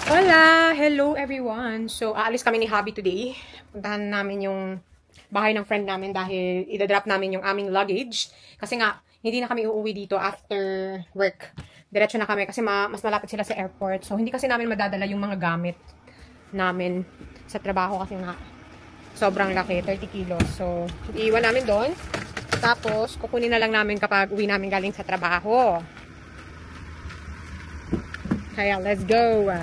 Hola! Hello everyone! So, aalis kami ni Hubby today. Puntahan namin yung bahay ng friend namin dahil idadrop namin yung aming luggage. Kasi nga, hindi na kami uuwi dito after work. Diretso na kami kasi mas malapit sila sa airport. So, hindi kasi namin madadala yung mga gamit namin sa trabaho kasi nga sobrang laki, 30 kilos. So, iiwan namin doon. Tapos, kukunin na lang namin kapag uwi namin galing sa trabaho. Kaya, let's go!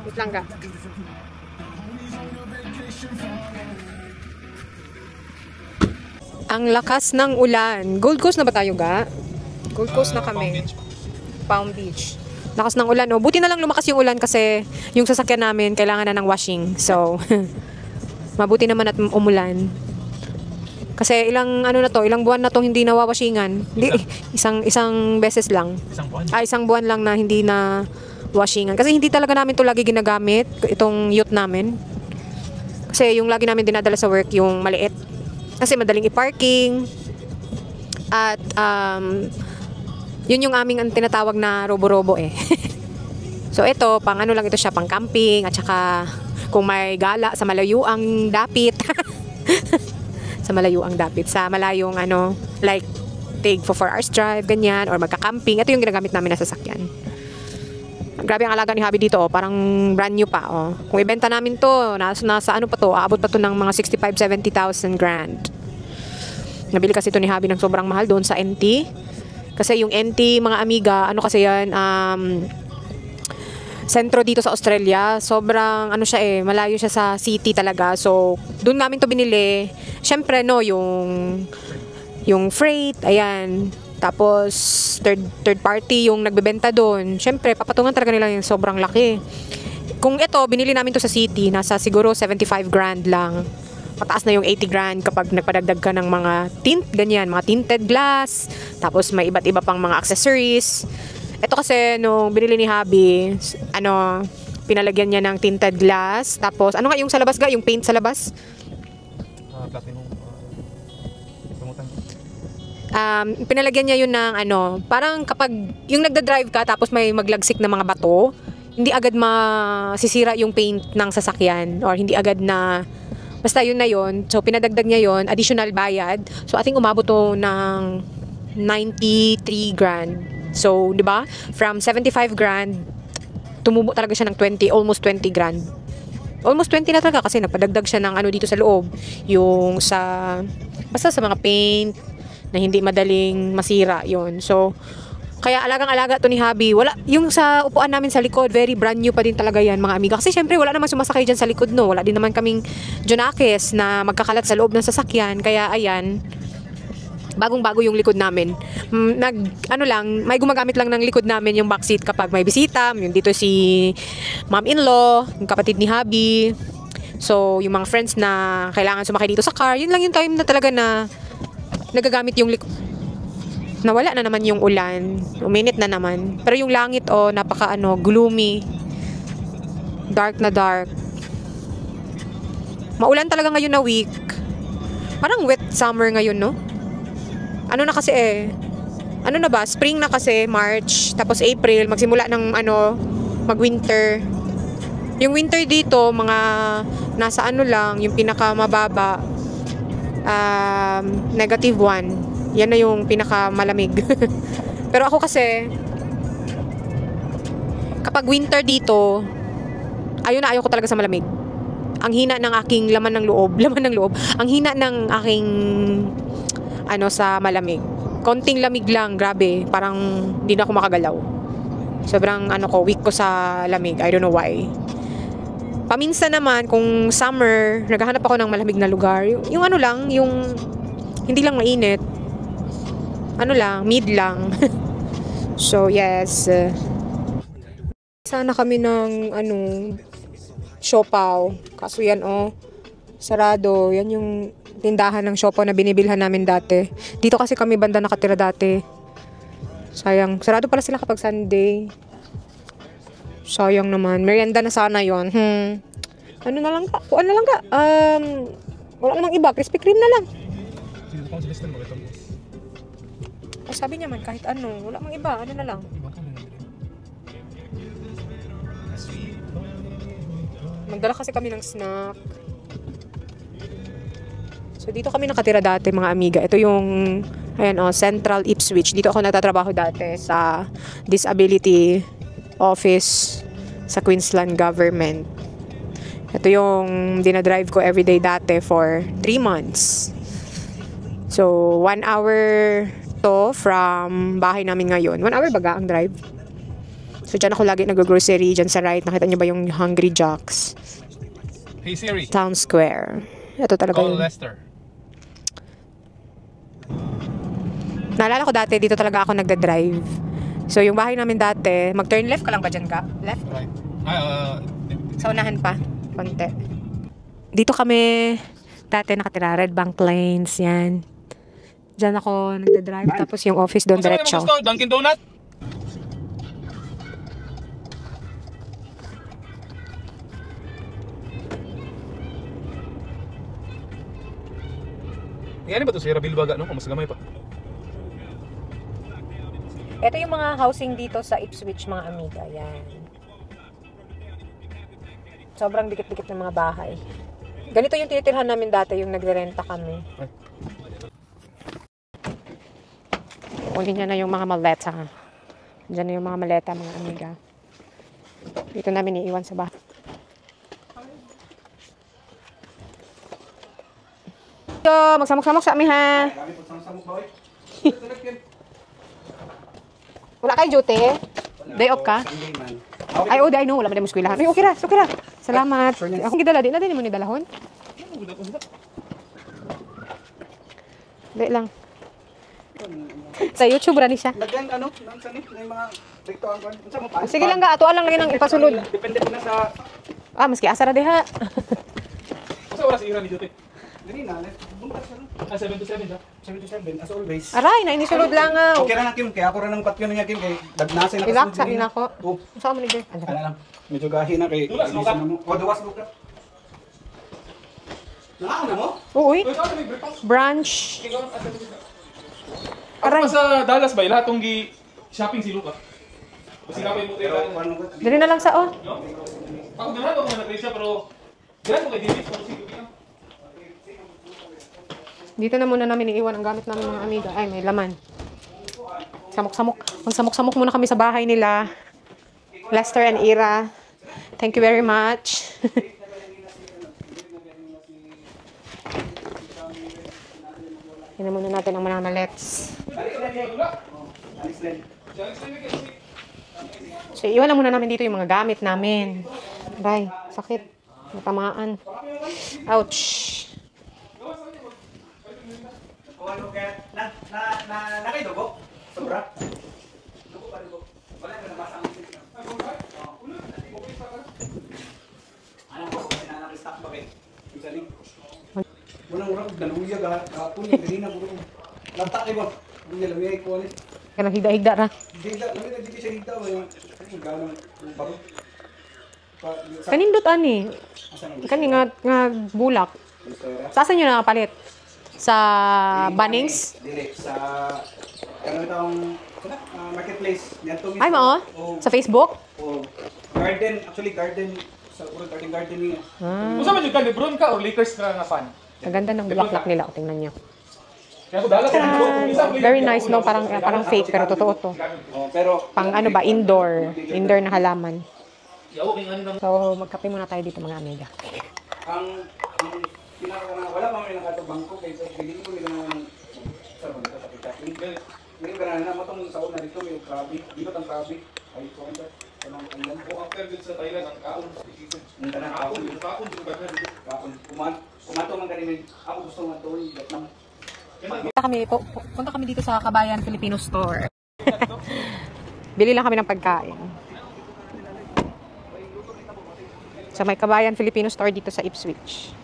Wait lang ka. Ang lakas ng ulan. Gold Coast na ba tayo, ga? Gold Coast na kami. Palm Beach. Lakas ng ulan, oh. Buti na lang lumakas yung ulan kasi yung sasakyan namin kailangan na ng washing. So, mabuti naman at umulan. Kasi ilang buwan na to hindi nawawashingan. Hindi, isang beses lang. Isang buwan lang na hindi na washingan. Kasi hindi talaga namin to lagi ginagamit, itong yacht namin. Kasi yung lagi namin dinadala sa work yung maliit. Kasi madaling i-parking. At yun yung aming tinatawag na robo-robo eh. So ito, pang ano lang ito siya, pang camping at saka kung may gala sa malayuang dapit. Sa malayuang dapit, sa malayong like take for 4 hours drive, ganyan, or magka-camping. Ito yung ginagamit namin na sasakyan. Grabe ang alaga ni Hubby dito, oh. Parang brand new pa, oh. Kung ibenta namin to, nasa ano pa to, aabot pa to ng mga 65-70,000 grand. Nabili kasi to ni Hubby ng sobrang mahal doon sa NT. Kasi yung NT, mga amiga, ano kasi yan, sentro dito sa Australia. Sobrang siya malayo siya sa city talaga. So, doon namin to binili. Syempre yung freight, ayan. Tapos third party yung nagbebenta doon. Syempre, papatungan talaga nila yung sobrang laki. Kung ito, binili namin to sa city, nasa siguro 75 grand lang. Pataas na yung 80 grand kapag nagpadagdag ka ng mga tint, ganyan, mga tinted glass. Tapos may iba't iba pang mga accessories. Ito kasi, nung binili ni Hubby, pinalagyan niya ng tinted glass. Tapos, ano nga yung sa labas ga? Yung paint sa labas? Platinum. Pinalagyan niya yun ng parang kapag yung nagda-drive ka, tapos may maglagsik na mga bato, hindi agad masisira yung paint ng sasakyan. Or hindi agad na, basta yun na yun. So, pinadagdag niya yun, additional bayad. So, ating umabot to ng 93 grand. So, 'di ba? From 75 grand, tumubo talaga siya ng almost 20 grand. Almost 20 na talaga kasi nagpadagdag siya ng dito sa loob. Yung basta sa mga paint na hindi madaling masira, 'yon. So, kaya alagang-alaga to ni Hubby. Wala, yung sa upuan namin sa likod, very brand new pa din talaga yan, mga amiga. Kasi syempre, wala naman sumasakay dyan sa likod, no? Wala din naman kaming Jonakis na magkakalat sa loob ng sasakyan. Kaya, ayan, bagong-bago yung likod namin. May gumagamit lang ng likod namin yung backseat kapag may bisita. Yung dito si mom-in-law, yung kapatid ni Hubby. So, yung mga friends na kailangan sumakay dito sa car, yun lang yung time na talaga na nagagamit yung likod. Nawala na naman yung ulan. Uminit na naman. Pero yung langit, napaka gloomy. Dark na dark. Maulan talaga ngayon na week. Parang wet summer ngayon, no? Na kasi ano na ba? Spring na kasi, March, tapos April, magsimula ng mag-winter. Yung winter dito, mga nasa lang, yung pinakamababa, -1. Yan na yung pinakamalamig. Pero ako kasi, kapag winter dito, ayaw ko talaga sa malamig. Ang hina ng aking laman ng loob. Ang hina ng aking sa malamig. Konting lamig lang, grabe. Parang hindi na ako makagalaw. Sobrang weak ko sa lamig. I don't know why. Paminsan naman, kung summer, naghahanap ako ng malamig na lugar. Yung yung hindi lang mainit. Mid lang. So, yes. Sana kami ng, siopaw. Kaso yan, sarado. Yan yung tindahan ng siopaw na binibilhan namin dati. Dito kasi kami banda nakatira dati. Sayang. Sarado pala sila kapag Sunday. Sayang naman. Merienda na sana yon. Ano na lang ka? Kuan na lang ka? Wala namang iba. Krispy Kreme na lang. Sabi niya man kahit wala mang iba. Ano na lang? Magdala kasi kami ng snack. So, dito kami nakatira dati, mga amiga. Ito yung, ayan o, Central Ipswich. Dito ako nagtatrabaho dati sa Disability Office sa Queensland Government. Ito yung dinadrive ko everyday dati for 3 months. So, 1 hour to from bahay namin ngayon. 1 hour baga ang drive. So, dyan ako lagi nag-grocery. Dyan sa right, nakita nyo ba yung Hungry Jocks? Hey Siri, Town Square. Ito talaga call yun. Lester. Naalala ko dati, dito talaga ako nagda-drive. So, yung bahay namin dati, mag-turn left ka lang ba dyan ka? Left? Right. Sa unahan pa. Konti. Dito kami dati nakatira. Red Bank Plains, yan. Diyan ako nagda-drive. Tapos yung office doon diretso. Gusto? Dunkin Donut? Yan ba ito si Rabil Baga, no? Mas gamay pa. Ito yung mga housing dito sa Ipswich, mga amiga. Yan. Sobrang dikit-dikit ng mga bahay. Ganito yung tinitirhan namin dati, yung nagre-renta kami. Uli niya na yung mga maleta. Diyan na yung mga maleta, mga amiga. Dito namin iiwan sa bahay. So, magsamok-samok sa amin, ha? Wala kayo duty? Day off ka? Ay, oh, I know. Wala mo eskwelahan. Ay, okay ra. Okay ra. Salamat. Akong gidala. Di na din mo ni dalahon? Di lang. Sa YouTube ra ni siya. Lagyan ano, nansa ni mga rekto ang kan. Unsa mo pa? Sige lang ga. Ato lang lagi nang ipasulod. Depende po na sa Maski asa ra diha. Sa oras ira ni Jote? dili na. Buntas ano? 7 to 7 ha? 7 to 7 as always. Aray, na inisulod lang. Okay ra na Kim, kaya ako ra nang patyon niya Kim kay dagnasay na Relax, sabi na ako. Oh, Saan mo ni Jer? ana lang. Medyo gahi na kay Dulas, luka. O duwas luka. Nakao na mo? Uy, Uy, ikaw may breakfast. brunch. Ako pa sa Dallas ba, lahat tong gi shopping si Luca. Kasi kapay mo Pero tayo. ano ko? Dili na lang sa oh. No? Ako ganahan ako na nag-reach siya, pero ganahan ko kay David, pero sige ka. Dito na muna namin iiwan ang gamit namin mga amiga. Ay, may laman. Samok-samok. Magsamok-samok muna kami sa bahay nila. Lester and Ira. Thank you very much. Tingnan muna natin ang mga malets. So, iwan na muna namin dito yung mga gamit namin. Aray, sakit. Matamaan. Ouch. O ano kaya na kay dugo? Sobra. Dugo pa dugo. Wala ka nabasa ang sisi. Ano ko na stock ba kay? Isali. Wala ura daluya gahapon dili na puro. Lata kay ba? Bunya lamay ko ni. Kanang higda-higda ra. Dila, lamay na dili siya higda ba yung gano baro. Kanindot ani. Kani nga bulak. Saan nyo nakapalit? Sa Bunnings? Dili sa ano itong marketplace niadto mismo. Ay, mao? Oh. Sa Facebook? Oh. Garden, actually garden sa urang garden niya. Kung saan man yung ka, Lebron ka or Lakers ka nga fan? Ang ganda ng bulaklak nila. O, tingnan nyo. Kaya ako Dallas ako. Very nice, no? Parang fake, pero totoo to. Oh, pero Pang ano ba? Indoor. Indoor na halaman. Yaw, kay ano naman. So, magkape muna tayo dito, mga amiga. ang wala pa may nakato bangko kay sa bili ko nila ng sa bangko sa kita. Ngayon ka na matong sa una dito may krabi. Dito ang krabi. Ay, ko ang kanang ulan. O after dito sa Thailand, ang kaon. Ang kanang kaon. Kaon, dito ba na dito? Kaon. Kumato man kanina. Ako gusto nga to Vietnam. Punta kami dito sa Kabayan Filipino Store. Bili lang kami ng pagkain. Sa may Kabayan Filipino Store dito sa Ipswich.